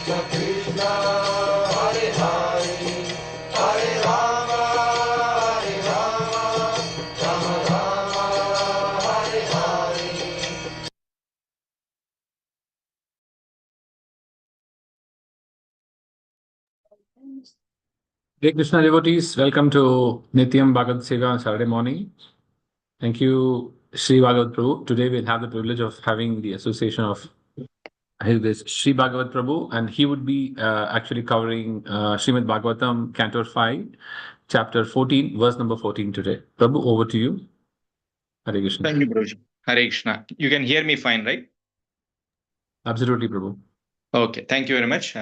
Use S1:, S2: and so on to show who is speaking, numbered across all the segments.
S1: Krishna, Hare Hare, Hare Rama, Rama Rama, Hare Hare.
S2: Hey Krishna devotees, welcome to Nityam Bhagavat Sevaya on Saturday morning. Thank you, Sri Bhagavat Prabhu. Today we'll have the privilege of having the association of this Sri Bhagavat Prabhu, and he would be actually covering Srimad Bhagavatam, Canto 5, Chapter 14, verse number 14 today. Prabhu, over to you. Hare Krishna.
S3: Thank you, Guruji. Hare Krishna. You can hear me fine, right?
S2: Absolutely, Prabhu.
S3: Okay, thank you very much.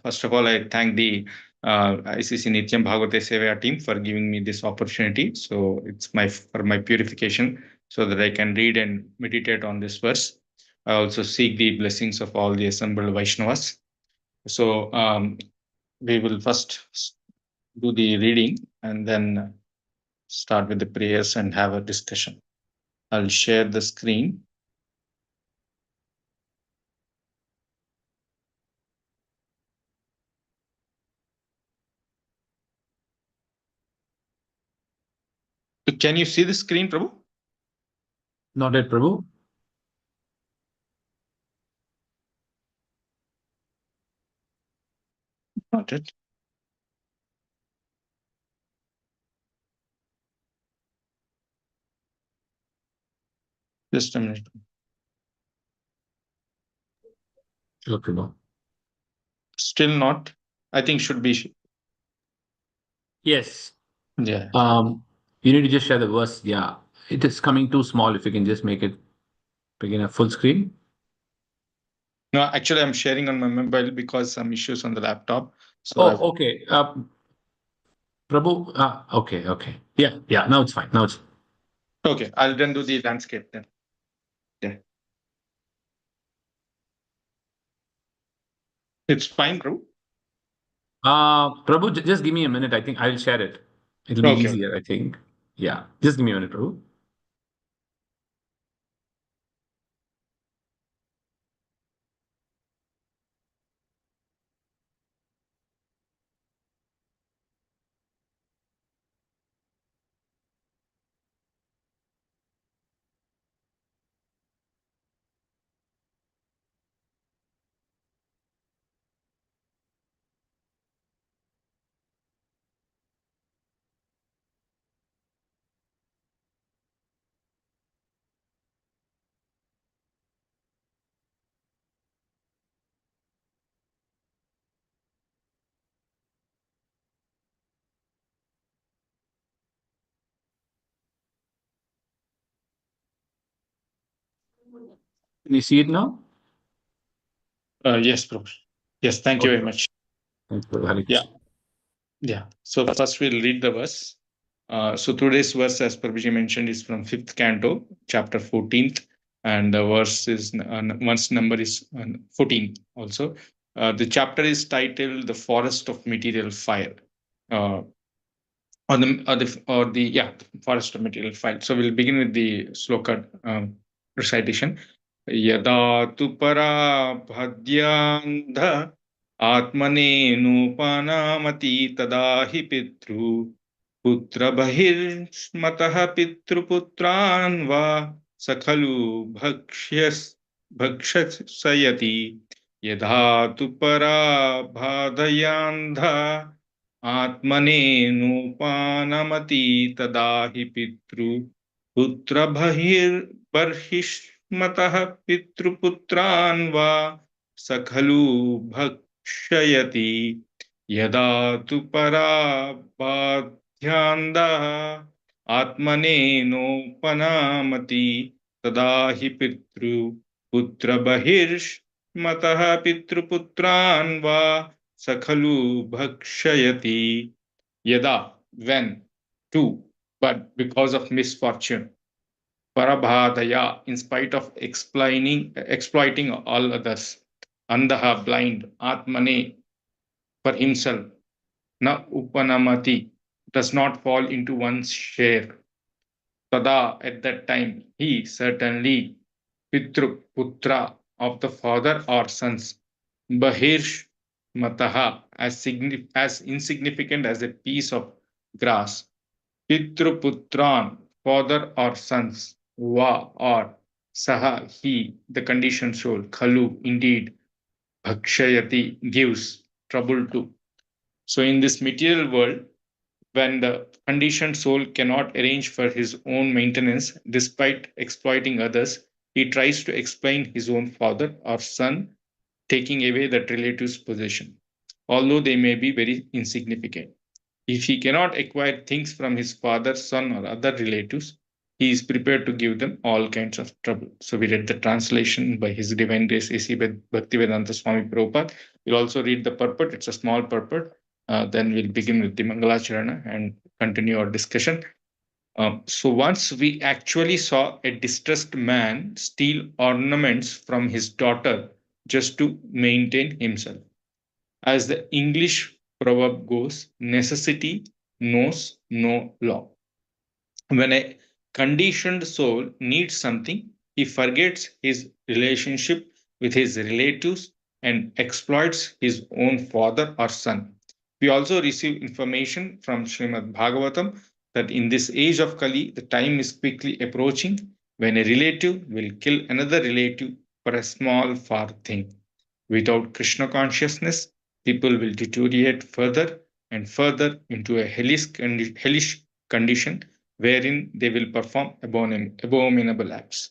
S3: First of all, I thank the ICC Nityam Bhagavata Sevaya team for giving me this opportunity. So it's for my purification so that I can read and meditate on this verse. I also seek the blessings of all the assembled Vaishnavas. So we will first do the reading and then start with the prayers and have a discussion. I'll share the screen. Can you see the screen, Prabhu?
S2: Not yet, Prabhu.
S3: Not yet. Just a minute.
S2: Sure, Prabhu.
S3: Still not. I think should be.
S2: Yes.
S3: Yeah.
S2: You need to just share the verse. Yeah. It is coming too small. If you can just make it begin a full screen.
S3: No, actually, I'm sharing on my mobile because some issues on the laptop. So
S2: Oh, okay. Prabhu, okay. Yeah, now it's fine. Now it's
S3: okay. I'll then do the landscape then. Yeah. It's fine, Prabhu.
S2: Prabhu, just give me a minute. I think I'll share it. It'll be
S3: Okay.
S2: easier, I think. Yeah, just give me a minute, Prabhu. Can you see it now?
S3: Yes, Prabhu. Yes, thank you very much.
S2: Thanks, Prabhu. Hare
S3: Yeah.
S2: Krishna.
S3: Yeah. So first we'll read the verse. So today's verse, as Prabhuji mentioned, is from 5th canto, chapter 14th, and the verse is once number is 14 also. The chapter is titled "The Forest of Material Fire." Uh, the forest of material fire. So we'll begin with the sloka recitation. Yada tu para bhadyandha atmane nupanamati tada hi pitru putra bahir matah pitru putran va sakhalu bhakshasayati yada tu para bhadayandha आत्मनेनुपानमति तदा हि पितृ पुत्र बर्हिष्मतः पितृपुत्रान् वा स खलु भक्षयति यदा तु पराबाध्यान्दः आत्मनेनोपनामति तदा हि पितृ पुत्र बहिर्मतः पितृपुत्रान् वा Sakhalu bhakshayati yada when two, but because of misfortune. Parabhadaya, in spite of exploiting all others. Andaha, blind. Atmane, for himself. Na upanamati, does not fall into one's share. Tada, at that time, he certainly, Pitru, Putra, of the father or sons. Bahirsh, mataha, as insignificant as a piece of grass. Pitruputran, father or sons. Va or saha, he, the conditioned soul. Khalu, indeed. Bhakshayati, gives trouble to. So in this material world, when the conditioned soul cannot arrange for his own maintenance despite exploiting others, he tries to explain his own father or son, taking away that relative's possession, although they may be very insignificant. If he cannot acquire things from his father, son, or other relatives, he is prepared to give them all kinds of trouble. So we read the translation by His Divine Grace A.C. Bhaktivedanta Swami Prabhupada. We'll also read the purport. It's a small purport. Then we'll begin with the Mangalacharana and continue our discussion. So once we actually saw a distressed man steal ornaments from his daughter just to maintain himself. As the English proverb goes, necessity knows no law. When a conditioned soul needs something, he forgets his relationship with his relatives and exploits his own father or son. We also receive information from Srimad Bhagavatam that in this age of Kali, the time is quickly approaching when a relative will kill another relative for a small, far thing. Without Krishna consciousness, people will deteriorate further and further into a hellish condition wherein they will perform abominable acts.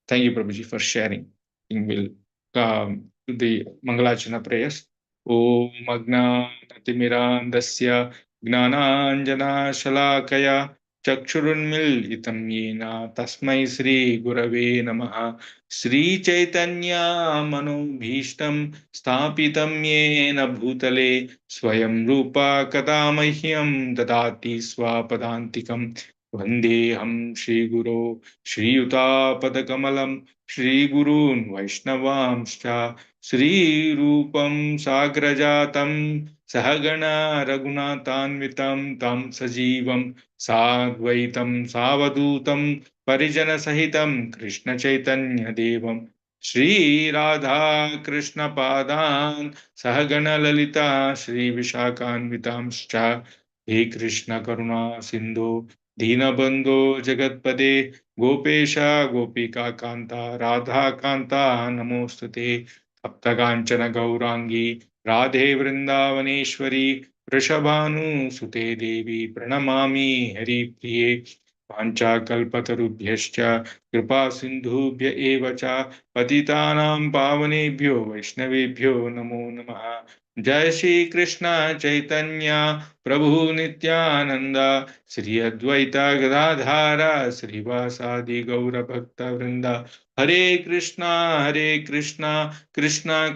S3: Thank you, Prabhuji, for sharing. We will do the Mangalachana prayers. Om Agnanatimirandasya Gnananjana Shalakaya Chakshurunmilitam Yena Tasmai Sri Gurave Namaha Sri Chaitanya Manobhishtam Sthapitam Yena Bhutale Swayam Rupa Kadamahyam Dadati Swapadantikam Vandeham Shri Guru Shriyutapadakamalaम् श्रीगुरून् वैष्णवांश्च श्रीरूपं साग्रजातं सहगणा रघुनाथान्वितं तं सजीवं साद्वैतं सावधूतं परिजनसहितं कृष्णचैतन्यदेवं श्रीराधाकृष्णपादान् सहगणललिता श्रीविशाखान्वितांश्च हे कृष्णकरुणा सिन्धो दीनबन्धो जगत्पदे गोपेश गोपिका कांता राधा कांता नमोस्तुते तप्तकांचन गौरांगी राधे वृंदावनेश्वरी वृषभानुसुते देवी प्रणमामि हरिप्रिये पाञ्चाकल्पतरुभ्यश्च कृपा सिन्धुभ्य एव च पतितानां पावनेभ्यो वैष्णवेभ्यो नमो नमः जय श्री कृष्ण चैतन्य प्रभु नित्यानंद श्री अद्वैत गदाधार श्रीवासादि गौर भक्त वृंद हरे Krishna Krishna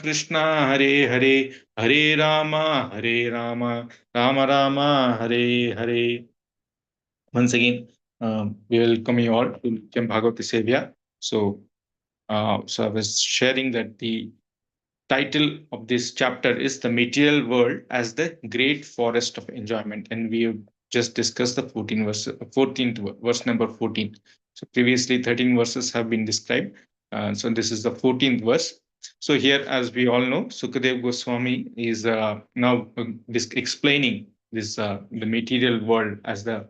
S3: Krishna Hare Hare Hare Ram Ram Ram Hare Hare. Once again, we welcome you all to Nityam Bhagavata Sevaya. So I was sharing that the title of this chapter is The Material World as the Great Forest of Enjoyment. And we have just discussed the 14th verse number 14. So previously 13 verses have been described. So this is the 14th verse. So here, as we all know, Sukadev Goswami is now explaining this the material world as the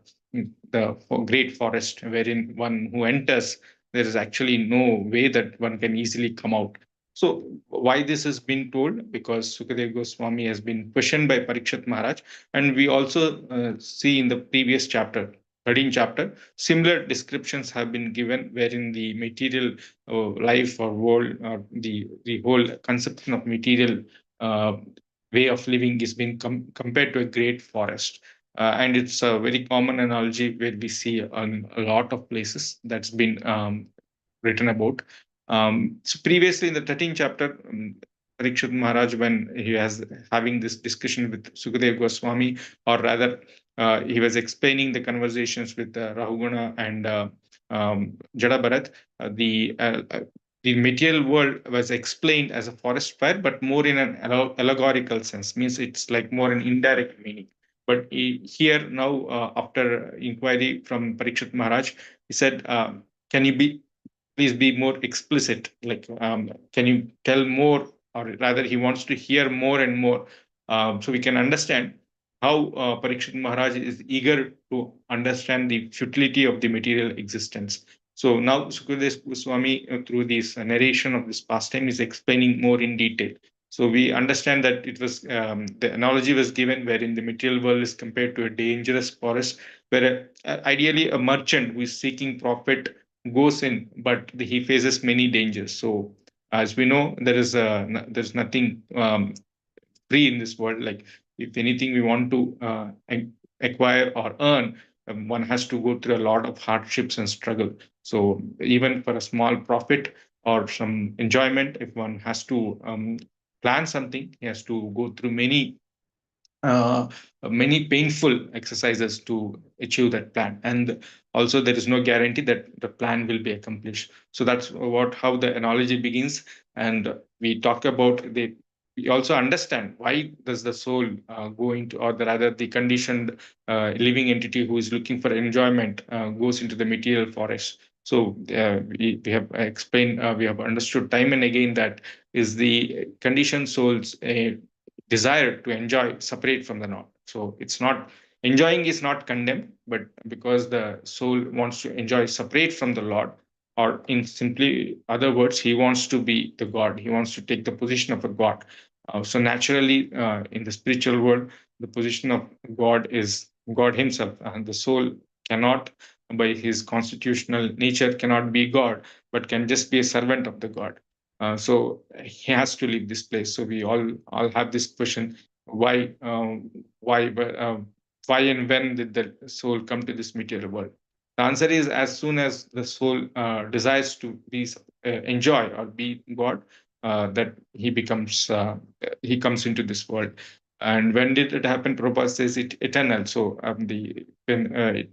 S3: great forest, wherein one who enters, there is actually no way that one can easily come out. So why this has been told? Because Sukadev Goswami has been questioned by Parikshit Maharaj, and we also see in the previous chapter, 13th chapter, similar descriptions have been given, wherein the material life or world or the whole conception of material uh, way of living is being compared to a great forest. And it's a very common analogy where we see on a lot of places that's been written about. So previously in the 13th chapter, Parikshit Maharaj, when he was having this discussion with Sukadev Goswami, or rather, he was explaining the conversations with Rahuguna and Jada Bharat, the material world was explained as a forest fire, but more in an allegorical sense, means it's like more an indirect meaning. But here now, after inquiry from Parikshit Maharaj, he said, can you be please be more explicit, like can you tell more or rather he wants to hear more and more. So we can understand how Parikshit Maharaj is eager to understand the futility of the material existence. So now Sukadev Goswami, through this narration of this pastime, is explaining more in detail. So we understand that it was the analogy was given wherein the material world is compared to a dangerous forest, where ideally a merchant who is seeking profit goes in, but he faces many dangers. So as we know, there's nothing free in this world. Like if anything we want to acquire or earn, one has to go through a lot of hardships and struggle. So even for a small profit or some enjoyment, if one has to plan something, he has to go through uh, many painful exercises to achieve that plan, and also there is no guarantee that the plan will be accomplished. So that's what how the analogy begins. And we talk about the we also understand why does the soul go into, or the, rather the conditioned living entity who is looking for enjoyment goes into the material forest. So we have explained, we have understood time and again that is the conditioned soul's desire to enjoy separate from the not. So it's not enjoying is not condemned, but because the soul wants to enjoy separate from the Lord, or in simply other words, he wants to be the God. He wants to take the position of a God. So naturally, in the spiritual world, the position of God is God Himself, and the soul cannot, by his constitutional nature, cannot be God, but can just be a servant of the God. So he has to leave this place. So we all have this question: why, why, why, and when did the soul come to this material world? The answer is as soon as the soul desires to be enjoy or be God, that he comes into this world. And when did it happen? Prabhupada says it eternal. So the when,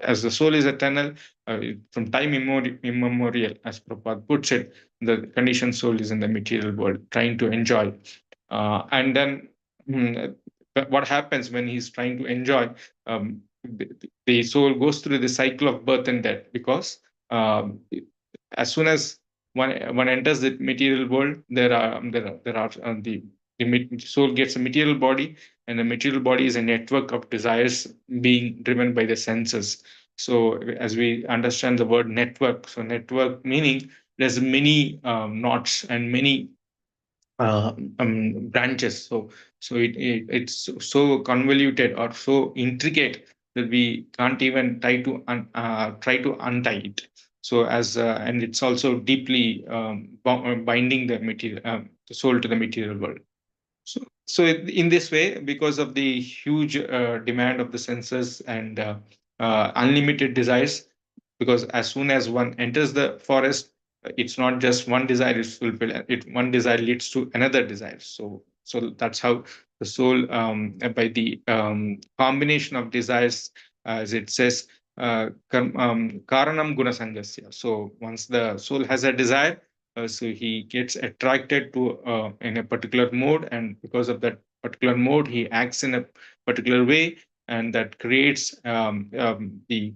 S3: as the soul is eternal, from time immemorial, as Prabhupada puts it, the conditioned soul is in the material world trying to enjoy. And then what happens when he's trying to enjoy? The soul goes through the cycle of birth and death, because um, as soon as one enters the material world, the soul gets a material body, and the material body is a network of desires being driven by the senses. So as we understand the word network, so network meaning there's many knots and many branches. It's so convoluted or so intricate that we can't even try to untie it. So as and it's also deeply binding the soul to the material world. So in this way, because of the huge demand of the senses and unlimited desires, because as soon as one enters the forest, it's not just one desire is fulfilled. One desire leads to another desire. So that's how the soul, by the combination of desires, as it says, karanam gunasangasya. So once the soul has a desire, so he gets attracted to in a particular mode, and because of that particular mode he acts in a particular way, and that creates the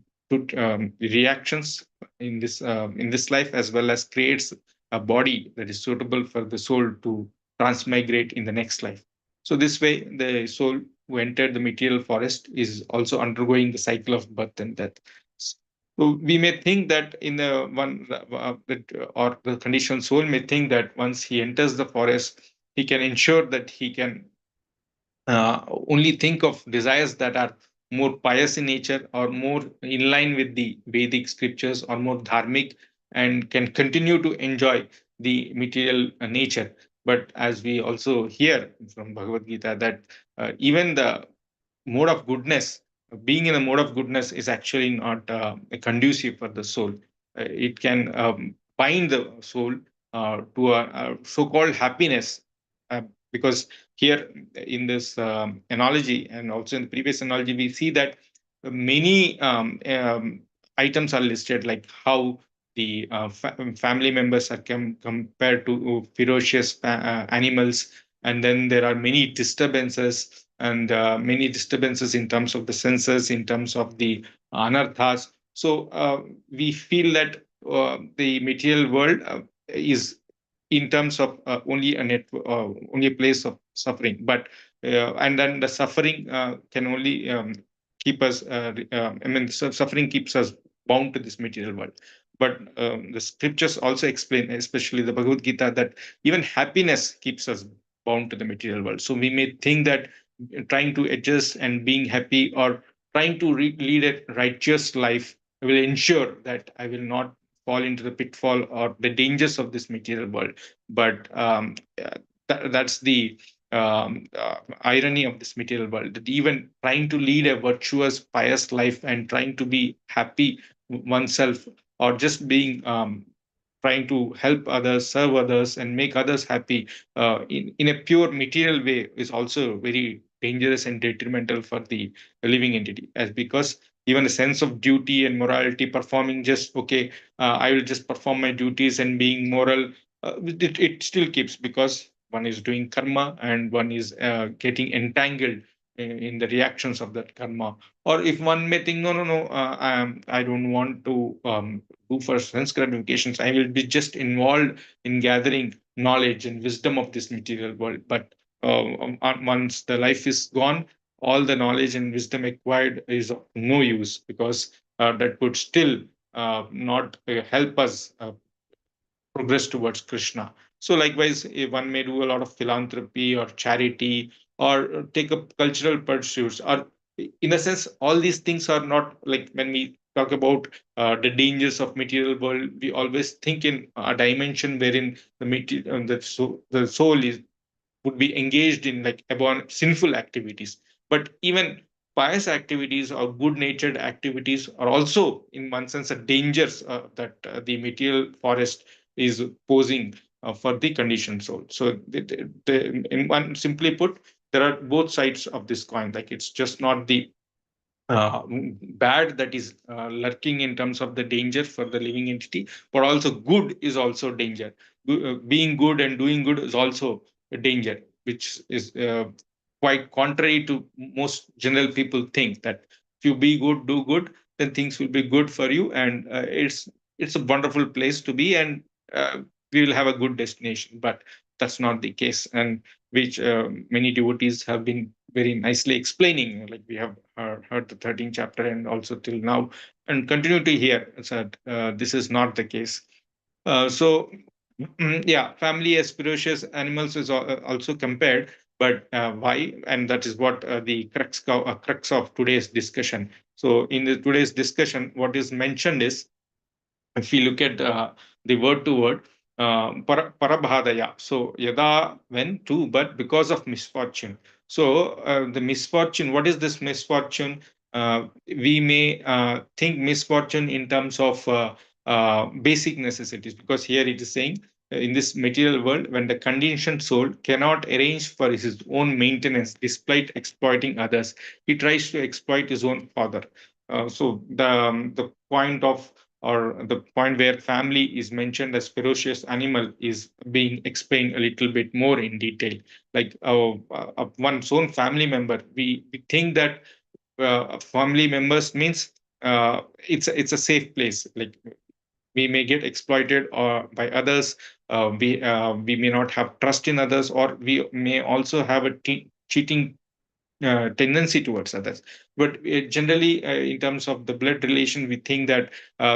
S3: reactions in this life, as well as creates a body that is suitable for the soul to transmigrate in the next life. So this way the soul who entered the material forest is also undergoing the cycle of birth and death. So we may think that in the one or the conditioned soul may think that once he enters the forest, he can ensure that he can only think of desires that are more pious in nature or more in line with the Vedic scriptures or more dharmic, and can continue to enjoy the material nature. But as we also hear from Bhagavad Gita, that even the mode of goodness, being in a mode of goodness is actually not conducive for the soul. It can bind the soul to a so-called happiness, because here in this analogy and also in the previous analogy, we see that many items are listed, like how the family members are compared to ferocious animals, and then there are many disturbances, and many disturbances in terms of the senses, in terms of the anarthas. So we feel that the material world is in terms of only a place of suffering. But and then the suffering can only keep us. I mean, suffering keeps us bound to this material world. But the scriptures also explain, especially the Bhagavad Gita, that even happiness keeps us bound to the material world. So we may think that trying to adjust and being happy, or trying to lead a righteous life, will ensure that I will not fall into the pitfall or the dangers of this material world. But that's the irony of this material world, that even trying to lead a virtuous, pious life and trying to be happy oneself, or just being trying to help others, serve others, and make others happy in a pure material way, is also very dangerous and detrimental for the living entity. As because even a sense of duty and morality, performing just okay, I will just perform my duties and being moral, it still keeps, because one is doing karma and one is getting entangled in the reactions of that karma. Or if one may think, no, no, no, I don't want to do for sense gratifications, I will be just involved in gathering knowledge and wisdom of this material world. But once the life is gone, all the knowledge and wisdom acquired is of no use, because that would still not help us progress towards Krishna. So, likewise, if one may do a lot of philanthropy or charity, or take up cultural pursuits, or in a sense, all these things are not like, when we talk about the dangers of material world, we always think in a dimension wherein the soul is would be engaged in like upon sinful activities. But even pious activities or good natured activities are also in one sense a dangers that the material forest is posing for the conditioned soul. So in one, simply put, there are both sides of this coin. Like, it's just not the uh, bad that is lurking in terms of the danger for the living entity, but also good is also danger. Being good and doing good is also a danger, which is quite contrary to most general people think, that if you be good, do good, then things will be good for you, and it's a wonderful place to be, and we will have a good destination. But that's not the case, and which many devotees have been very nicely explaining. Like, we have heard the 13th chapter and also till now, and continue to hear that this is not the case. So, yeah, family as ferocious animals is also compared, but why? And that is what the crux of today's discussion. So, in today's discussion, what is mentioned is, if we look at the word to word, parabhadaya. So yada, when to, but because of misfortune. So the misfortune, what is this misfortune? We may think misfortune in terms of basic necessities, because here it is saying, in this material world, when the conditioned soul cannot arrange for his own maintenance despite exploiting others, he tries to exploit his own father. So the point of, or the point where family is mentioned as ferocious animal, is being explained a little bit more in detail. Like, one's own family member, we think that family members means it's a safe place. Like, we may get exploited or by others, we may not have trust in others, or we may also have a cheating tendency towards others. But generally, in terms of the blood relation, we think that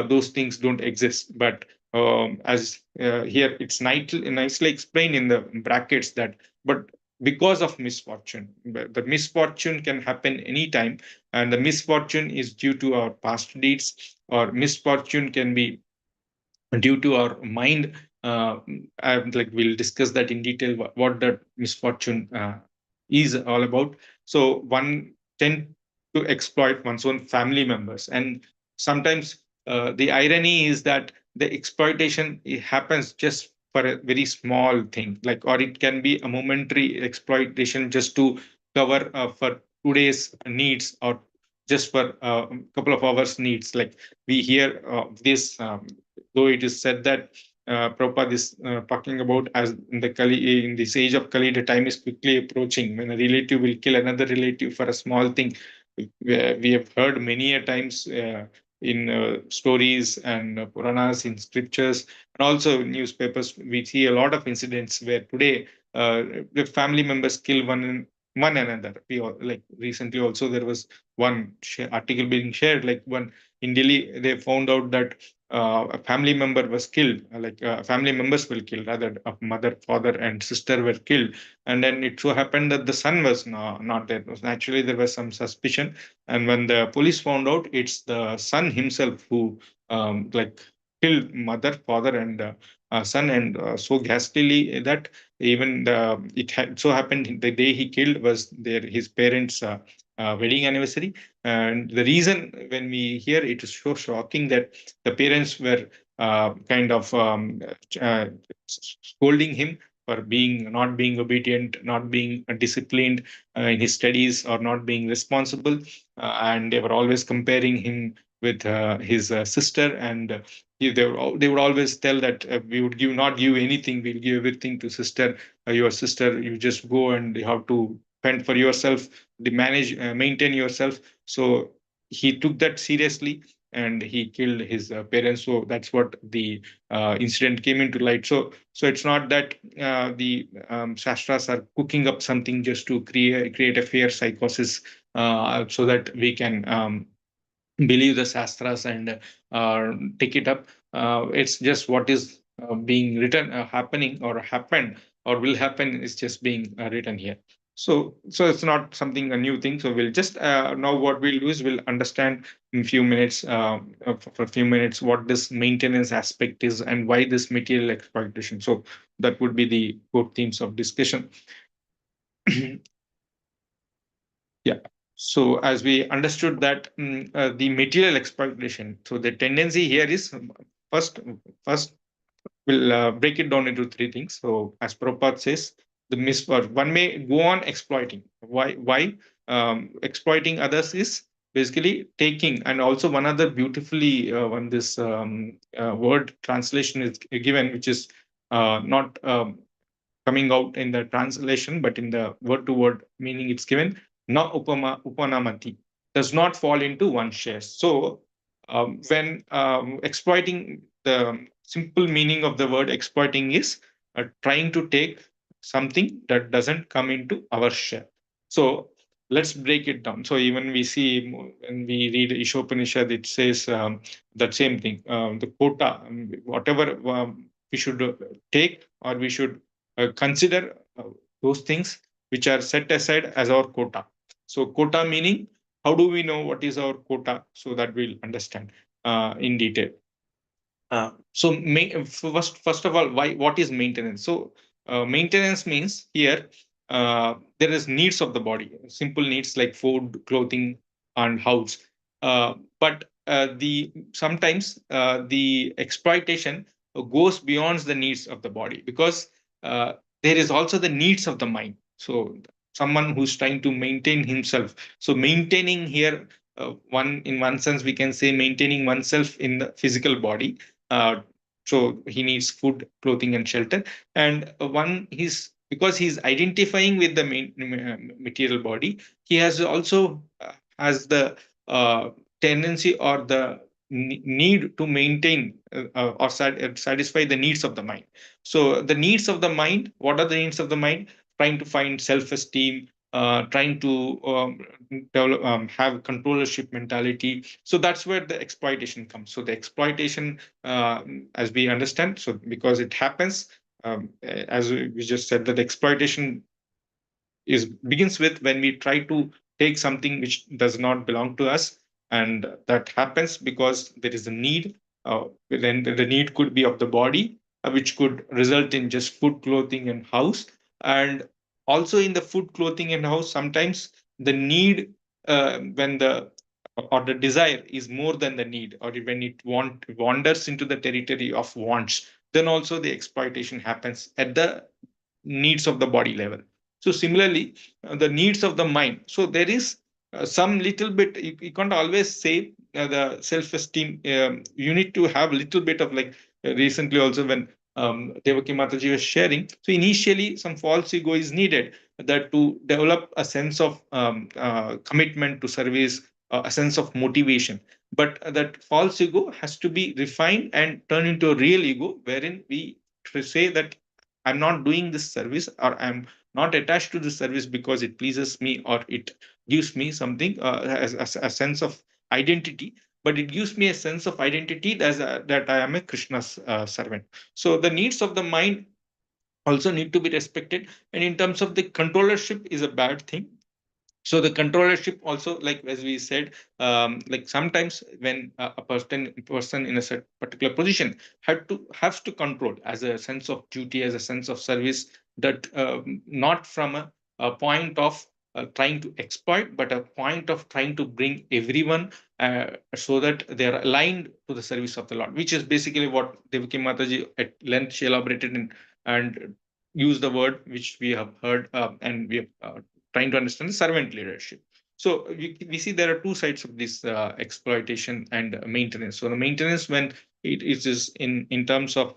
S3: those things don't exist. But as here it's nicely explained in the brackets, that but because of misfortune, the misfortune can happen anytime, and the misfortune is due to our past deeds, or misfortune can be due to our mind. Like, we'll discuss that in detail, what that misfortune is all about. So one tend to exploit one's own family members, and sometimes the irony is that the exploitation, it happens just for a very small thing, like, or it can be a momentary exploitation just to cover for today's needs, or just for a couple of hours needs. Like, we hear this, though it is said that Prabhupada is talking about, as in the Kali, in this age of Kali, the time is quickly approaching when a relative will kill another relative for a small thing. We have heard many a times in stories and Puranas, in scriptures, and also newspapers. We see a lot of incidents where today the family members kill one another. Like recently also there was one article being shared, like one in Delhi they found out that a family member was killed, family members were killed, rather a mother, father, and sister were killed, and then it so happened that the son was not there. Naturally, there was some suspicion, and when the police found out, it's the son himself who like killed mother, father, and son, and so ghastly that even it had so happened the day he killed was their his parents' wedding anniversary. And the reason, when we hear it, is so shocking that the parents were kind of uh, scolding him for being not being obedient, not being disciplined in his studies, or not being responsible, and they were always comparing him with his sister, and they would always tell that we would give not give anything, we'll give everything to sister. Your sister, you just go and you have to fend for yourself, the manage maintain yourself. So he took that seriously, and he killed his parents. So that's what the incident came into light. So it's not that the shastras are cooking up something just to create a fear psychosis, so that we can believe the shastras and take it up. It's just what is being written, happening or happened or will happen is just being written here. So it's not something a new thing. So we'll just now what we'll do is we'll understand in few minutes, for a few minutes, what this maintenance aspect is and why this material exploitation. So that would be the core themes of discussion. Yeah. So as we understood that, the material exploitation, so the tendency here is, first, first we'll break it down into three things. So as Prabhupada says, the mis or one may go on exploiting. Why exploiting others is basically taking, and also one other beautifully when this word translation is given, which is not coming out in the translation, but in the word to word meaning it's given, na upanamati, does not fall into one share. So when exploiting, the simple meaning of the word exploiting is trying to take something that doesn't come into our share. So let's break it down. So even we see when we read Ishopanishad, it says that same thing. The quota, whatever we should take, or we should consider those things which are set aside as our quota. So quota meaning, how do we know what is our quota, so that we'll understand in detail. First of all, why what is maintenance? So maintenance means here there is needs of the body, simple needs like food, clothing, and house. But the sometimes the exploitation goes beyond the needs of the body, because uh, there is also the needs of the mind. So someone who's trying to maintain himself. So maintaining here, one in one sense we can say maintaining oneself in the physical body. uh, so he needs food, clothing, and shelter. And one he's because he's identifying with the material body, he has also has the uh, tendency or the need to maintain or satisfy the needs of the mind. So the needs of the mind, what are the needs of the mind? Trying to find self-esteem, trying to develop, have controllership mentality. So that's where the exploitation comes. So the exploitation, as we understand, so because it happens, as we just said, that exploitation is begins with when we try to take something which does not belong to us, and that happens because there is a need. Then the need could be of the body, which could result in just food, clothing, and house. And also in the food, clothing, and house, sometimes the need, when the or the desire is more than the need, or when it wanders into the territory of wants, then also the exploitation happens at the needs of the body level. So similarly, the needs of the mind. So there is some little bit. You can't always say the self-esteem. You need to have a little bit of, like recently also when Devaki Mataji was sharing. So initially, some false ego is needed, that to develop a sense of commitment to service, a sense of motivation. But that false ego has to be refined and turned into a real ego, wherein we say that I'm not doing this service, or I'm not attached to this service because it pleases me or it gives me something, as a sense of identity, but it gives me a sense of identity that I am a Krishna's servant. So the needs of the mind also need to be respected. And in terms of the controllership is a bad thing. So the controllership also, like as we said, like sometimes when a person in a particular position has to control as a sense of duty, as a sense of service, that not from a point of trying to exploit, but a point of trying to bring everyone, so that they are aligned to the service of the Lord, which is basically what Devaki Mataji at length she elaborated in and used the word which we have heard, and we have trying to understand the servant leadership. So we see there are two sides of this exploitation and maintenance. So the maintenance, when it is in terms of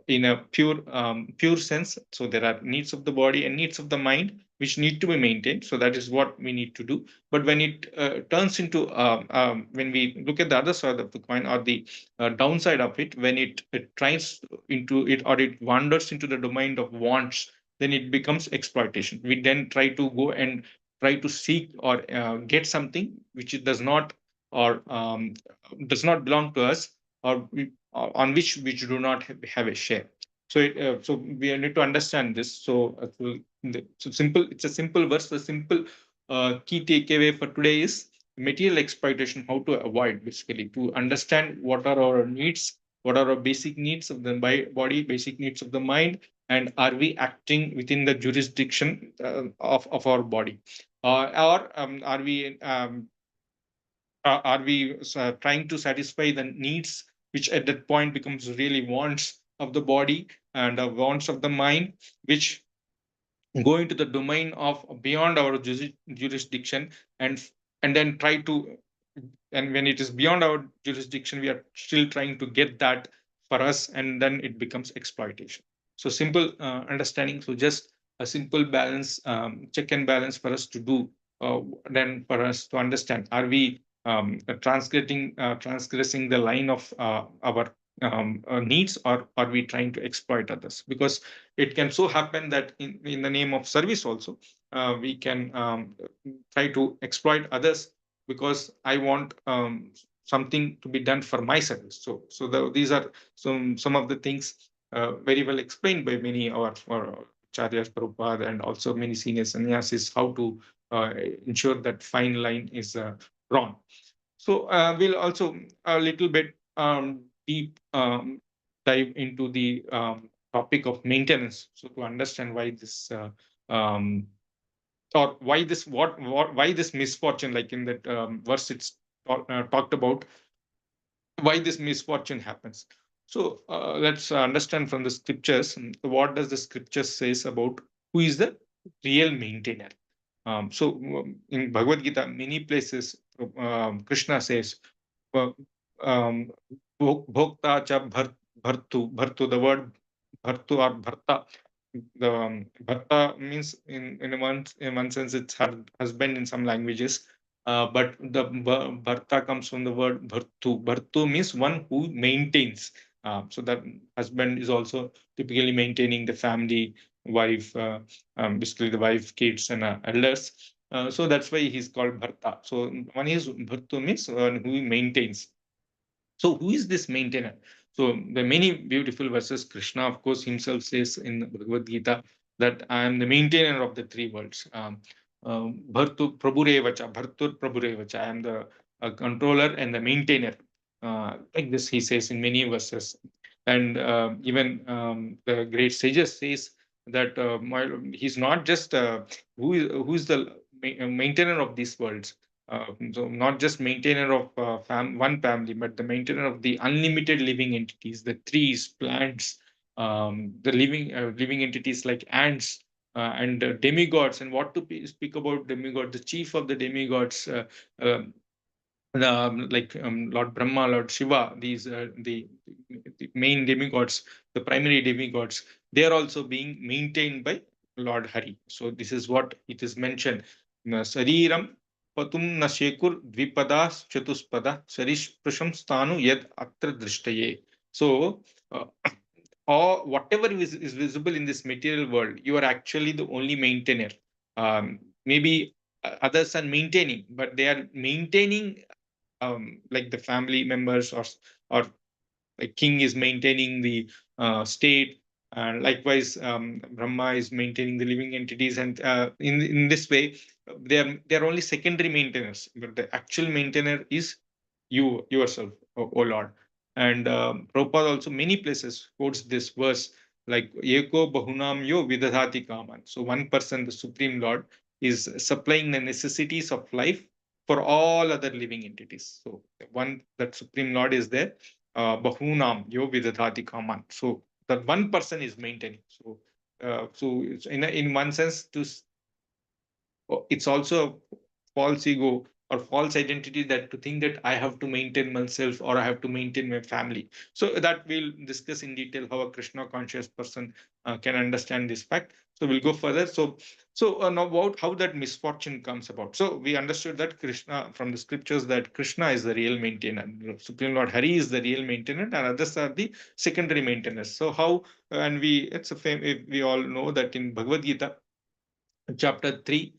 S3: in a pure sense, so there are needs of the body and needs of the mind which need to be maintained. So that is what we need to do. But when it turns into when we look at the other side of the coin, or the downside of it, when it tries into it, or it wanders into the domain of wants, then it becomes exploitation. We then try to go and try to seek or get something which it does not, or does not belong to us, or on which do not have a share. So so we need to understand this. So so simple, it's a simple verse. The simple key takeaway for today is material exploitation, how to avoid, basically to understand what are our needs, what are our basic needs of the body, basic needs of the mind, and are we acting within the jurisdiction of our body, or are we trying to satisfy the needs which at that point becomes really wants of the body and wants of the mind, which go into the domain of beyond our jurisdiction, and then try to, and when it is beyond our jurisdiction, we are still trying to get that for us, and then it becomes exploitation. So simple understanding, so just a simple balance, check and balance for us to do, then for us to understand, are we transgressing the line of our needs, or are we trying to exploit others? Because it can so happen that in the name of service also, we can try to exploit others, because I want something to be done for my service. So these are some of the things very well explained by many of our Acharyas Prabhupada, and also many senior sannyasis, how to ensure that fine line is drawn. So we'll also a little bit deep dive into the topic of maintenance. So to understand why this um, or why this what why this misfortune, like in that verse it's talked about, why this misfortune happens. So let's understand from the scriptures, what does the scripture says about who is the real maintainer. So in Bhagavad Gita, many places Krishna says, uh, um, bhokta cha bhartu. The word bhartu or bharta, the bharta means in one sense it's her husband in some languages, but the bharta comes from the word bhartu. Bhartu means one who maintains. So that husband is also typically maintaining the family, wife, basically the wife, kids, and elders. So that's why he's called bharta. So one is bhartu means one who maintains. So who is this maintainer? So the many beautiful verses, Krishna, of course, himself says in Bhagavad Gita that I am the maintainer of the three worlds. Bhartu Prabhurevacha, Bhartur Prabhurevacha. I am the controller and the maintainer. Like this, he says in many verses. And even the great sages says that he's not just who is the maintainer of these worlds, so not just maintainer of one family, but the maintainer of the unlimited living entities, the trees, plants, the living entities like ants, and demigods. And what to speak about demigod, the chief of the demigods, like Lord Brahma, Lord Shiva, these the main demigods, the primary demigods, they are also being maintained by Lord Hari. So this is what it is mentioned. Sariram patum na shekur dvipada chatuspada sarishprasham stanu yad atra drishtaye. So, or whatever is visible in this material world, you are actually the only maintainer. Maybe others are maintaining, but they are maintaining like the family members, or a king is maintaining the state, and likewise Brahma is maintaining the living entities, and in this way they are only secondary maintainers, but the actual maintainer is you yourself, O Lord. And Prabhupada also many places quotes this verse like Eko Bahunam Yo Vidadhati Kaman. So one person, the Supreme Lord, is supplying the necessities of life for all other living entities. So one, that Supreme Lord is there, Bahunam Yo Vidadhati Kaman. So that one person is maintaining. So it's in one sense, it's also a false ego or false identity, that to think that I have to maintain myself or I have to maintain my family. So that we'll discuss in detail how a Krishna conscious person can understand this fact. So we'll go further. So now about how that misfortune comes about. So we understood that Krishna from the scriptures, that Krishna is the real maintainer, Supreme Lord Hari is the real maintainer, and others are the secondary maintainers. So how, and we all know that in Bhagavad Gita chapter 3,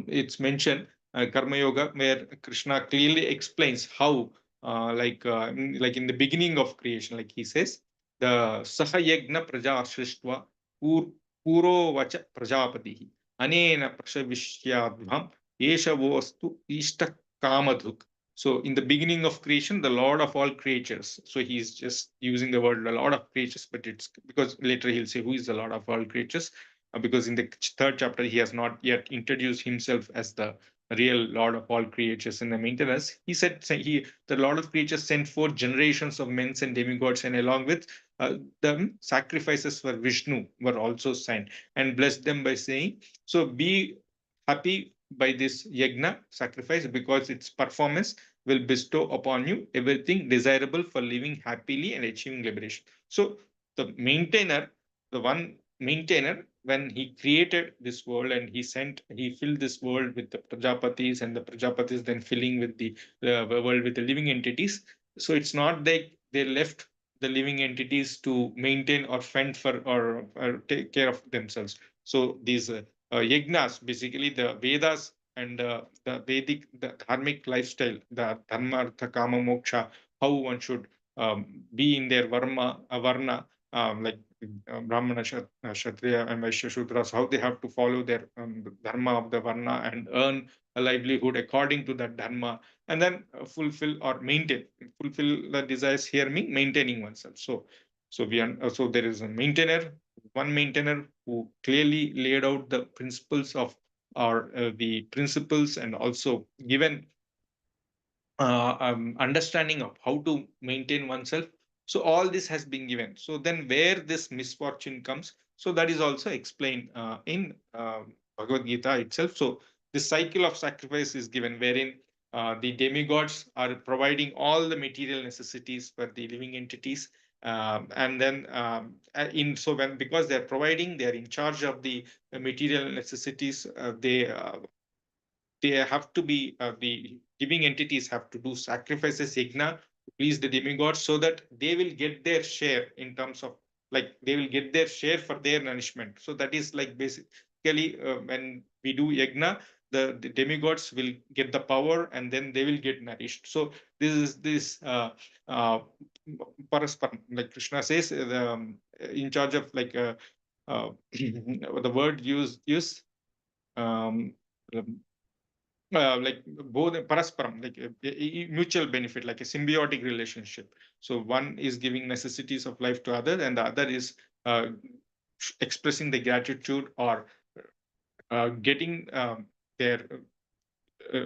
S3: it's mentioned karma yoga, where Krishna clearly explains how like in the beginning of creation, like he says, the sahayagna praja srishtva pur puro vacha prajapati anena prashavishyadvam yeshavostu ishta kamadhuk. So in the beginning of creation, the Lord of all creatures, so he's just using the word the Lord of creatures, but it's because later he'll say who is the Lord of all creatures, because in the third chapter he has not yet introduced himself as the real Lord of all creatures in the maintenance. He said the Lord of creatures sent forth generations of men and demigods, and along with them sacrifices for Vishnu were also sent, and blessed them by saying, so be happy by this yagna sacrifice, because its performance will bestow upon you everything desirable for living happily and achieving liberation. So the maintainer, the one maintainer, when he created this world and he filled this world with the Prajapatis, and the Prajapatis then filling with the world with the living entities. So it's not like they left the living entities to maintain or fend for, or take care of themselves. So these yagnas, basically the Vedas and the Vedic, the dharmic lifestyle, the dharma, artha, kama, moksha, how one should be in their varna, like Brahmana, Kshatriya, and Vaishya Shudras, how they have to follow their dharma of the Varna and earn a livelihood according to that dharma, and then fulfill or maintain, fulfill the desires here, mean maintaining oneself. So there is a maintainer, one maintainer who clearly laid out the principles of, or the principles, and also given understanding of how to maintain oneself. So all this has been given. So then where this misfortune comes, so that is also explained in Bhagavad Gita itself. So this cycle of sacrifice is given, wherein the demigods are providing all the material necessities for the living entities. And then in so when, because they are providing, they are in charge of the material necessities, they have to be the giving entities have to do sacrifices, yagna, to please the demigods, so that they will get their share in terms of, like they will get their share for their nourishment. So that is like basically when we do yagna, the demigods will get the power, and then they will get nourished. So this is this uh, parasparam, like Krishna says, in charge of like the word use um, like both parasparam, like a mutual benefit, like a symbiotic relationship. So one is giving necessities of life to other, and the other is uh, expressing the gratitude, or getting their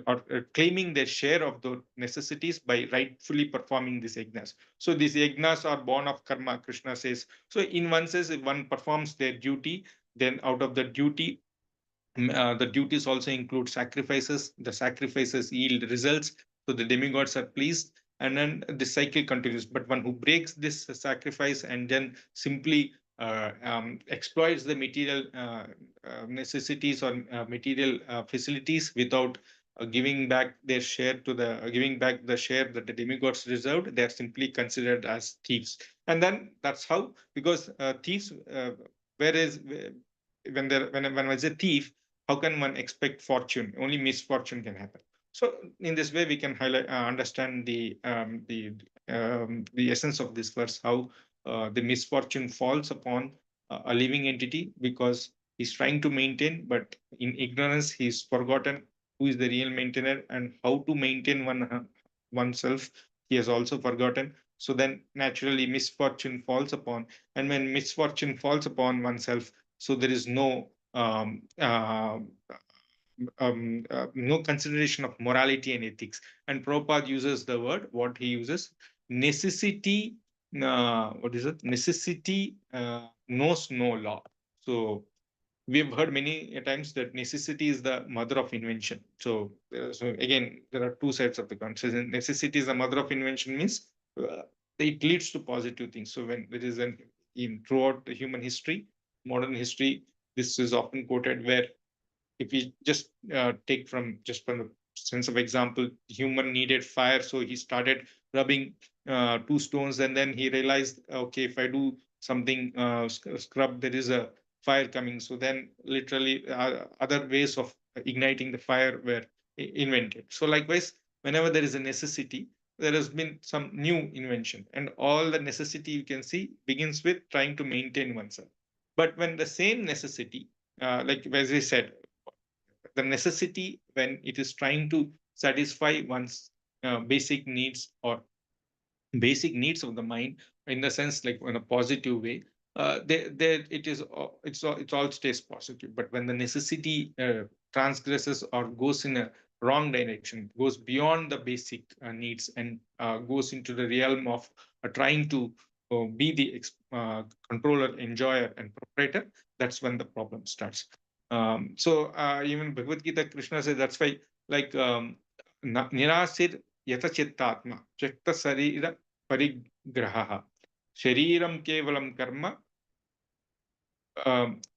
S3: or claiming their share of the necessities by rightfully performing these yagnas. So these yagnas are born of karma, Krishna says. So in one sense, if one performs their duty, then out of the duty, the duties also include sacrifices. The sacrifices yield results, so the demigods are pleased, and then the cycle continues. But one who breaks this sacrifice and then simply exploits the material necessities or material facilities without giving back their share to the giving back the share that the demigods deserved, they are simply considered as thieves. And then that's how, because thieves, whereas when I say thief, how can one expect fortune? Only misfortune can happen. So in this way, we can highlight understand the essence of this verse, how the misfortune falls upon a living entity because he's trying to maintain, but in ignorance he's forgotten who is the real maintainer and how to maintain oneself. He has also forgotten. So then naturally misfortune falls upon, and when misfortune falls upon oneself, so there is no consideration of morality and ethics. And Prabhupada uses the word, what he uses, necessity. What is it? Necessity knows no law. So we've heard many times that necessity is the mother of invention. So again, there are two sides of the coin. So necessity is the mother of invention means it leads to positive things. So when there is an in throughout the human history, modern history, this is often quoted where if we just take from the sense of example, human needed fire, so he started rubbing two stones, and then he realized, okay, if I do something scrub, there is a fire coming. So then literally other ways of igniting the fire were invented. So likewise, whenever there is a necessity, there has been some new invention, and all the necessity you can see begins with trying to maintain oneself. But when the same necessity, like as I said, the necessity when it is trying to satisfy one's basic needs or basic needs of the mind, in the sense like in a positive way, it is it's all stays positive. But when the necessity transgresses or goes in a wrong direction, goes beyond the basic needs, and goes into the realm of trying to be the controller, enjoyer, and proprietor, that's when the problem starts. Even Bhagavad Gita, Krishna says that's why, like, nirasir yatachittatma chakta sarira परिग्रहः शरीरं केवलं कर्म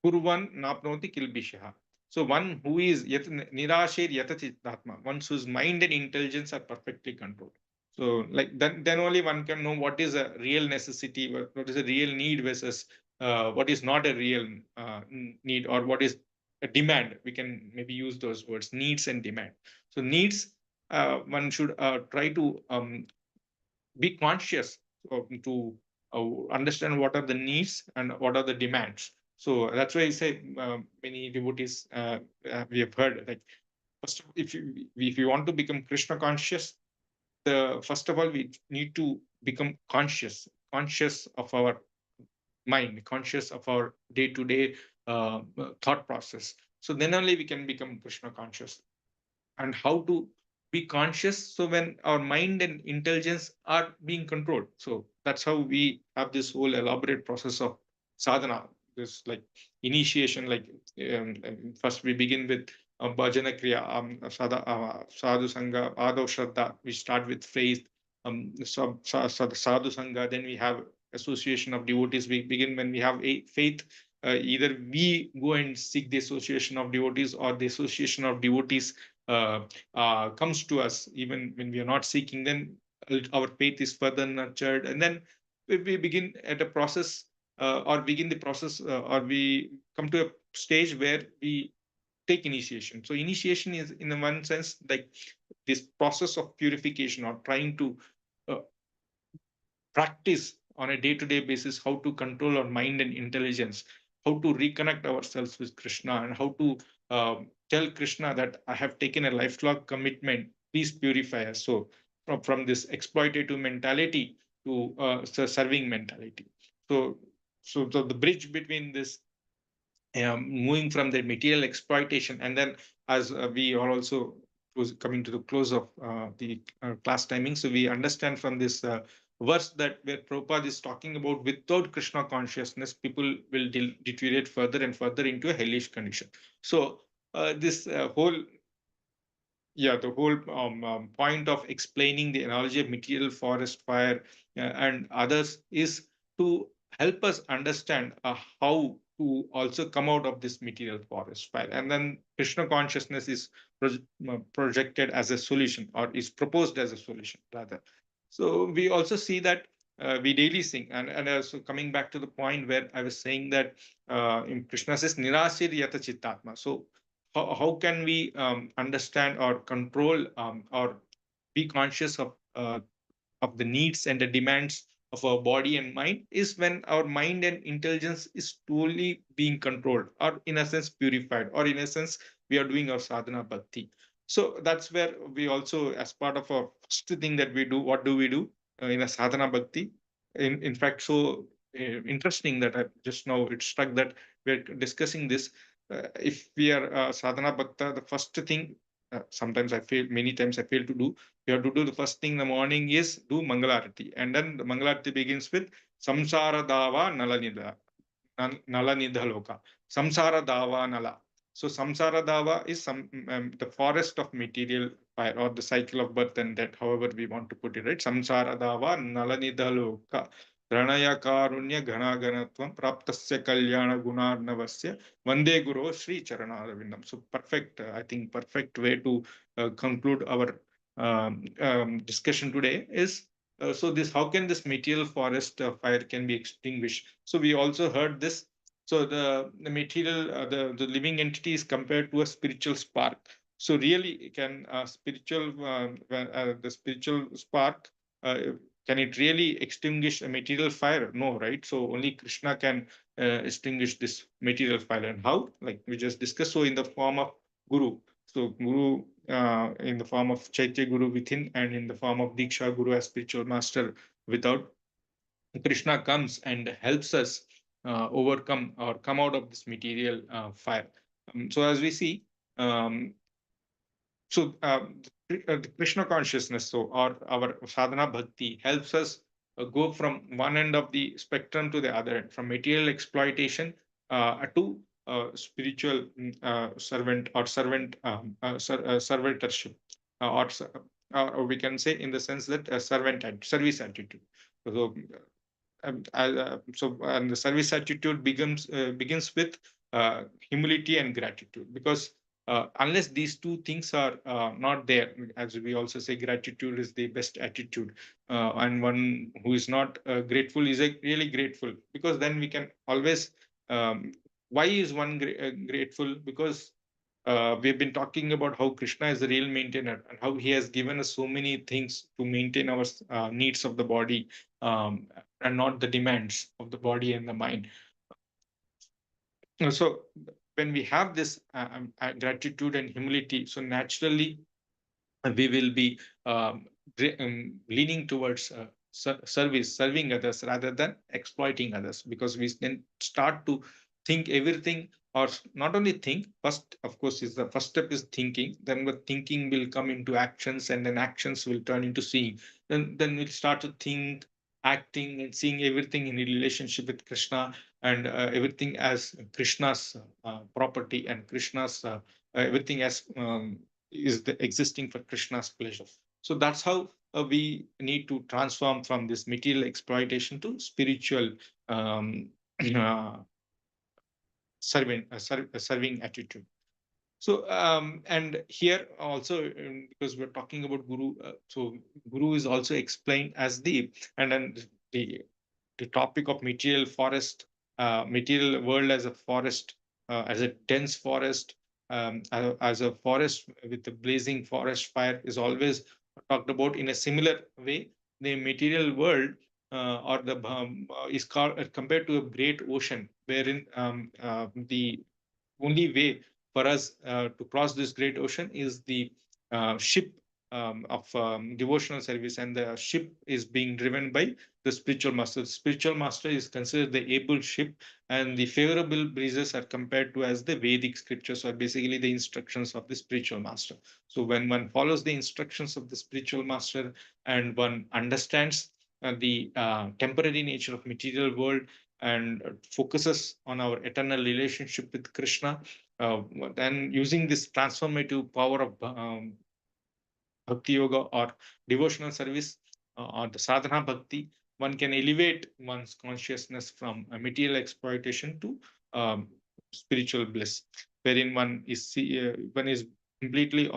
S3: kurvan napnoti kilbishah. So one who is yet nirashir yatachittatma, one whose mind and intelligence are perfectly controlled. So like then only one can know what is a real necessity, what is a real need versus what is not a real need, or what is a demand. We can maybe use those words, needs and demand. So needs, one should try to be conscious to understand what are the needs and what are the demands. So that's why I say many devotees we have heard, like, first if you want to become Krishna conscious, the first of all we need to become conscious of our mind, conscious of our day to day thought process. So then only we can become Krishna conscious. And how to be conscious, so when our mind and intelligence are being controlled, so that's how we have this whole elaborate process of sadhana, this like initiation, like first we begin with bhajana kriya, sadhu sangha, adav shraddha, we start with faith, sadhu sangha, then we have association of devotees. We begin when we have a faith, either we go and seek the association of devotees, or the association of devotees uh, comes to us even when we are not seeking. Then our faith is further nurtured, and then we begin at a process, or begin the process, or we come to a stage where we take initiation. So initiation is, in one sense, like this process of purification, or trying to uh, practice on a day-to-day basis how to control our mind and intelligence, how to reconnect ourselves with Krishna, and how to tell Krishna that I have taken a lifelong commitment, please purify us. So from this exploitative mentality to serving mentality. So the bridge between this, moving from the material exploitation, and then as we are also coming to the close of the class timing, so we understand from this verse that where Prabhupada is talking about without Krishna consciousness, people will deteriorate further and further into a hellish condition. So this whole yeah the whole point of explaining the analogy of material, forest fire, and others is to help us understand how to also come out of this material forest fire. And then Krishna consciousness is projected as a solution, or is proposed as a solution rather. So we also see that we daily sing, and also coming back to the point where I was saying that in Krishna says nirasir yata chittatma. So how can we understand or control or be conscious of the needs and the demands of our body and mind, is when our mind and intelligence is truly being controlled, or in a sense purified, or in a sense we are doing our sadhana bhakti. So that's where we also, as part of our first thing that we do, what do we do in a sadhana bhakti? In fact, so interesting that I just now it struck that we're discussing this. If we are sadhana bhakta, the first thing, sometimes I fail, many times I fail to do, you have to do the first thing in the morning is do Mangalarati. And then the Mangalarati begins with Samsara Dava Nalanida. Nalanidha Loka. Samsara Dava Nala. So Samsara Dava is the forest of material fire, or the cycle of birth and death, however we want to put it, right? Samsara Dava Nalanidha Loka. Pranaya Karunya Ganaganatvam Praptasya Kalyana Gunarnavasya Vande Guru Sri Charanarvindam. So perfect, I think perfect way to conclude our discussion today is so this, how can this material forest fire can be extinguished? So we also heard this. So the material, the living entity is compared to a spiritual spark. So really, can the spiritual spark, uh, can it really extinguish a material fire? No, right? So only Krishna can extinguish this material fire. And how? Like we just discussed. So in the form of Guru. So Guru in the form of Chaitya Guru within, and in the form of Diksha Guru as spiritual master without, Krishna comes and helps us overcome or come out of this material fire. So as we see, um, so the Krishna consciousness, so or our sadhana bhakti helps us go from one end of the spectrum to the other end, from material exploitation to spiritual servant, or servantership, or we can say in the sense that service attitude. So and the service attitude begins with humility and gratitude, because unless these two things are not there, as we also say, gratitude is the best attitude, and one who is not grateful is really grateful, because then we can always, um, why is one grateful? Because we've been talking about how Krishna is the real maintainer, and how he has given us so many things to maintain our needs of the body, um, and not the demands of the body and the mind. So when we have this gratitude and humility, so naturally we will be leaning towards serving others rather than exploiting others, because we then start to think everything, or not only think first, of course, is the first step is thinking, then the thinking will come into actions, and then actions will turn into seeing. Then we'll start to think, acting, and seeing everything in relationship with Krishna, and everything as Krishna's property, and Krishna's everything as is the existing for Krishna's pleasure. So that's how we need to transform from this material exploitation to spiritual um, uh, serving attitude. So and here also, because we're talking about Guru, so Guru is also explained as the, and then the the topic of material forest, material world as a forest, as a dense forest, as a forest with a blazing forest fire is always talked about in a similar way. The material world, or the is called, compared to a great ocean, wherein the only way for us to cross this great ocean is the ship of devotional service, and the ship is being driven by the spiritual master. The spiritual master is considered the able ship, and the favorable breezes are compared to as the Vedic scriptures, or basically the instructions of the spiritual master. So when one follows the instructions of the spiritual master, and one understands the temporary nature of material world, and focuses on our eternal relationship with Krishna, uh, then using this transformative power of bhakti yoga, or devotional service, or the sadhana bhakti, one can elevate one's consciousness from material exploitation to spiritual bliss, wherein one is completely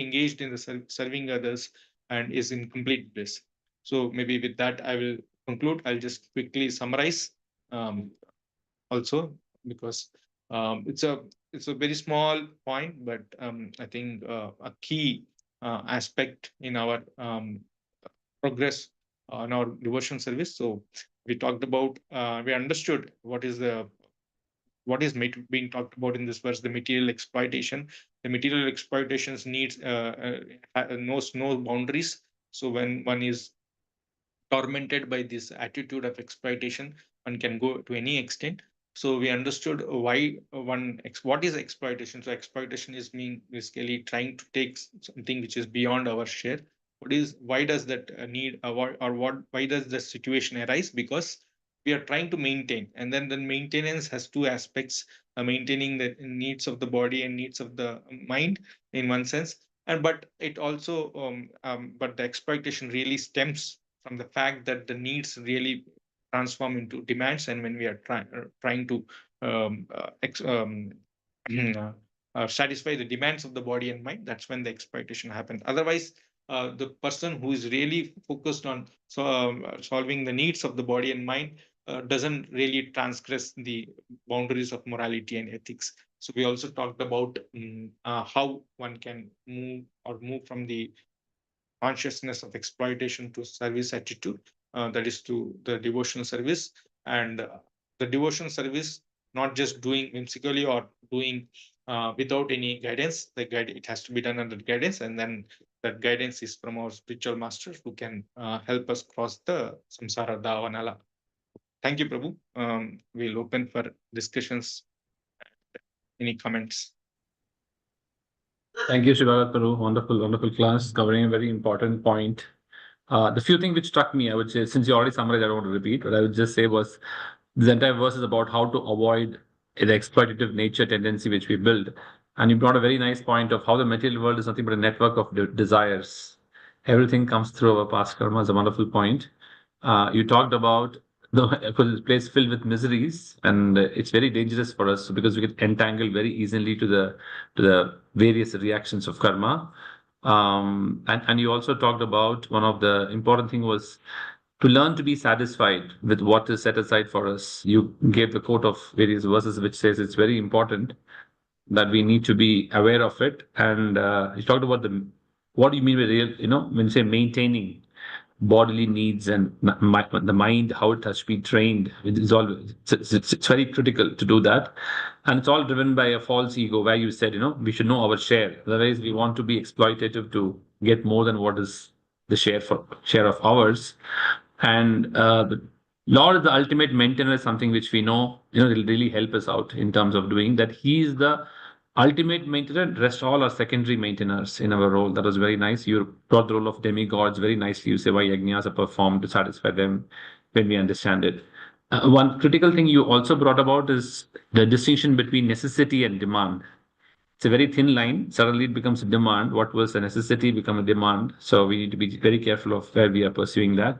S3: engaged in the serving others and is in complete bliss. So maybe with that I will conclude. I'll just quickly summarize um, also, because it's a very small point, but I think a key aspect in our progress on our devotion service. So we understood what is being talked about in this verse, the material exploitation. The material exploitations needs knows no boundaries. So when one is tormented by this attitude of exploitation, one can go to any extent. So we understood why what is exploitation. So exploitation is mean basically trying to take something which is beyond our share. Why does that need or what why does the situation arise? Because we are trying to maintain, and then the maintenance has two aspects: maintaining the needs of the body and needs of the mind in one sense. And but it also but the exploitation really stems from the fact that the needs really transform into demands, and when we are trying to um, uh, ex- um, satisfy the demands of the body and mind, that's when the exploitation happens. Otherwise, the person who is really focused on solving the needs of the body and mind doesn't really transgress the boundaries of morality and ethics. So we also talked about how one can move from the consciousness of exploitation to service attitude, that is to the devotional service. And the devotional service, not just doing whimsically or doing without any guidance. It has to be done under guidance, and then that guidance is from our spiritual masters who can help us cross the samsara davanala. Thank you, Prabhu. We'll open for discussions. Any comments?
S2: Thank you, Shivagat Prabhu. Wonderful, wonderful class covering a very important point. The few things which struck me, I would say, since you already summarized, I don't want to repeat, but I would just say was this entire verse is about how to avoid the exploitative nature tendency which we build. And you brought a very nice point of how the material world is nothing but a network of desires. Everything comes through our past karma is a wonderful point. You talked about the place filled with miseries, and it's very dangerous for us because we get entangled very easily to the various reactions of karma. And you also talked about one of the important thing was to learn to be satisfied with what is set aside for us. You gave the quote of various verses which says it's very important that we need to be aware of it. And you talked about what do you mean by real, when you say maintaining bodily needs and the mind, how it has to be trained. It's very critical to do that. And it's all driven by a false ego where you said, we should know our share. Otherwise, we want to be exploitative to get more than what is the share of ours. And the Lord is the ultimate maintainer, is something which we know, will really help us out in terms of doing that. He is the ultimate maintainer. Rest all are secondary maintainers in our role. That was very nice. You brought the role of demigods very nicely. You say why yajnas are performed to satisfy them when we understand it. One critical thing you also brought about is the distinction between necessity and demand. It's a very thin line. Suddenly it becomes a demand. What was a necessity become a demand. So we need to be very careful of where we are pursuing that.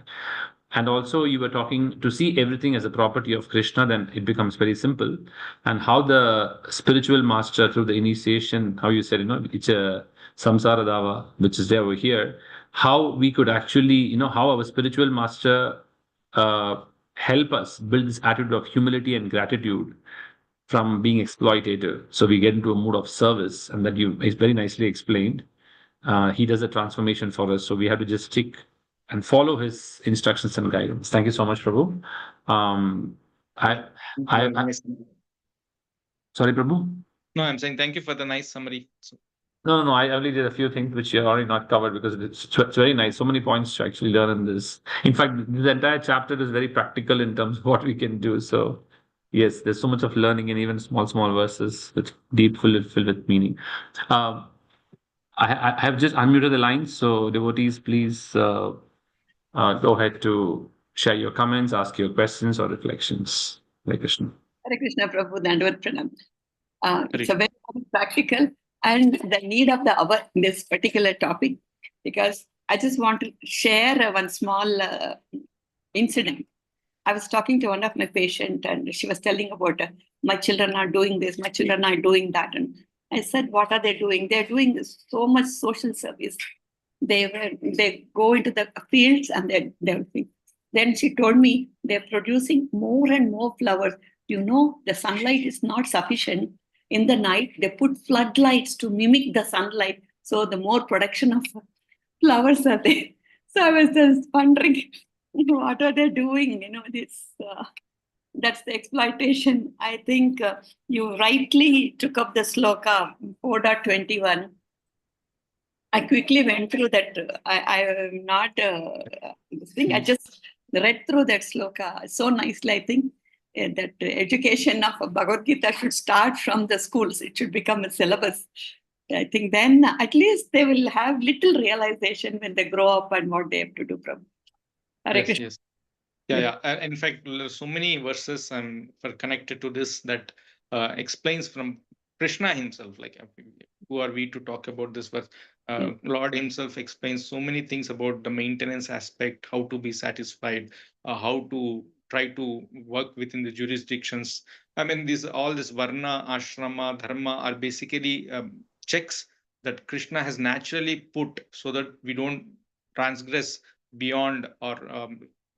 S2: And also, you were talking to see everything as a property of Krishna, then it becomes very simple. And how the spiritual master, through the initiation, how you said, it's a samsara dava, which is there over here, how we could actually, how our spiritual master help us build this attitude of humility and gratitude from being exploitative. So we get into a mood of service, and that is very nicely explained. He does a transformation for us. So we have to just stick and follow his instructions and guidance. Thank you so much, Prabhu. I, sorry, Prabhu.
S3: No, I'm saying thank you for the nice summary.
S2: No. I only did a few things which you have already not covered because it's very nice. So many points to actually learn in this. In fact, the entire chapter is very practical in terms of what we can do. So, yes, there's so much of learning in even small verses with deep, filled with meaning. I have just unmuted the line, so devotees, please go ahead to share your comments, ask your questions or reflections. Hare Krishna.
S4: Hare Krishna, Prabhu, Dandavat Pranam. It's a very practical and the need of the hour in this particular topic, because I just want to share one small incident. I was talking to one of my patients and she was telling about my children are doing this, my children are doing that. And I said, what are they doing? They're doing so much social service. They go into the fields and they're then she told me they're producing more and more flowers. The sunlight is not sufficient. In the night, they put floodlights to mimic the sunlight. So the more production of flowers are there. So I was just wondering, what are they doing? That's the exploitation. I think you rightly took up the sloka 4.21. I quickly went through that. I am not this thing. I just read through that sloka so nicely. I think that education of Bhagavad Gita should start from the schools. It should become a syllabus. I think then at least they will have little realization when they grow up and what they have to do from. Hare
S3: Yes,
S4: Krishna.
S3: yes. Yeah. In fact, so many verses for connected to this that explains from Krishna himself. Like, who are we to talk about this verse? Lord himself explains so many things about the maintenance aspect, how to be satisfied, how to try to work within the jurisdictions. I mean, all this varna, ashrama, dharma are basically checks that Krishna has naturally put so that we don't transgress beyond or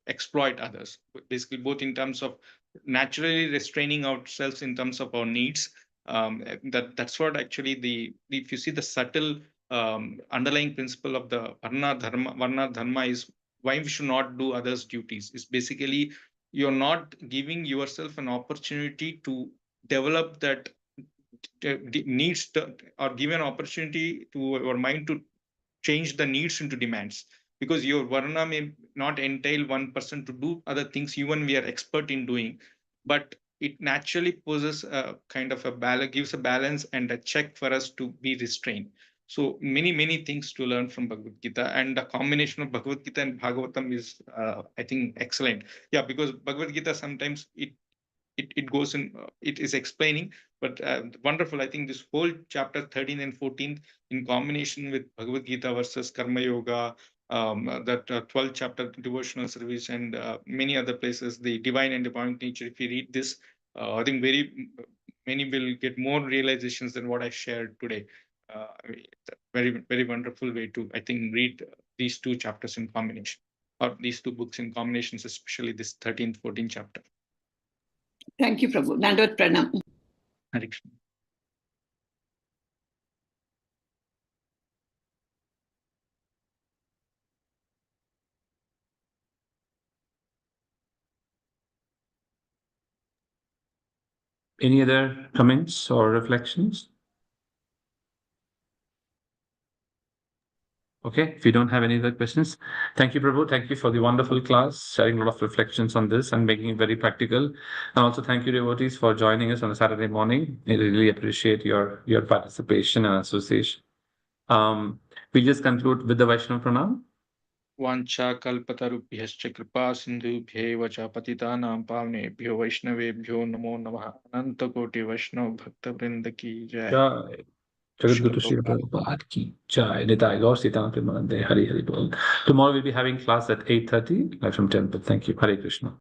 S3: exploit others, basically both in terms of naturally restraining ourselves in terms of our needs. That's what actually if you see the subtle underlying principle of the varna dharma is why we should not do others duties. Is basically you're not giving yourself an opportunity to develop that needs or give an opportunity to your mind to change the needs into demands, because your varna may not entail one person to do other things even we are expert in doing, but it naturally poses a kind of a balance, gives a balance and a check for us to be restrained. So many things to learn from Bhagavad Gita, and the combination of Bhagavad Gita and Bhagavatam is I think excellent. Yeah, because Bhagavad Gita sometimes it goes in, it is explaining, but wonderful. I think this whole chapter 13 and 14 in combination with Bhagavad Gita versus Karma Yoga, that 12th chapter devotional service, and many other places, the divine and divine nature. If you read this, I think many will get more realizations than what I shared today. Very wonderful way to, I think, read these two chapters in combination, or these two books in combinations, especially this 13th, 14th chapter.
S4: Thank you, Prabhu. Dandavad Pranam.
S3: Hare Krishna.
S2: Any other comments or reflections? Okay, if you don't have any other questions, thank you, Prabhu. Thank you for the wonderful class, sharing a lot of reflections on this and making it very practical. And also thank you, devotees, for joining us on a Saturday morning. I really appreciate your participation and association. We just conclude with the Vaishnava Pranam.
S3: Vancha kalpatarubhyascha kripa sindhubhyev cha patitanam pavnebhyo vaishnavebhyo namo namah. Ananta koti Vaishnava bhakta vrinda ki jai.
S2: Jai. Jagadguru Srila Prabhupada ki jai. Nitai Gaur Sita Premanande. Hari Hari Bol. Tomorrow we'll be having class at 8:30 live from temple. Thank you. Hare Krishna.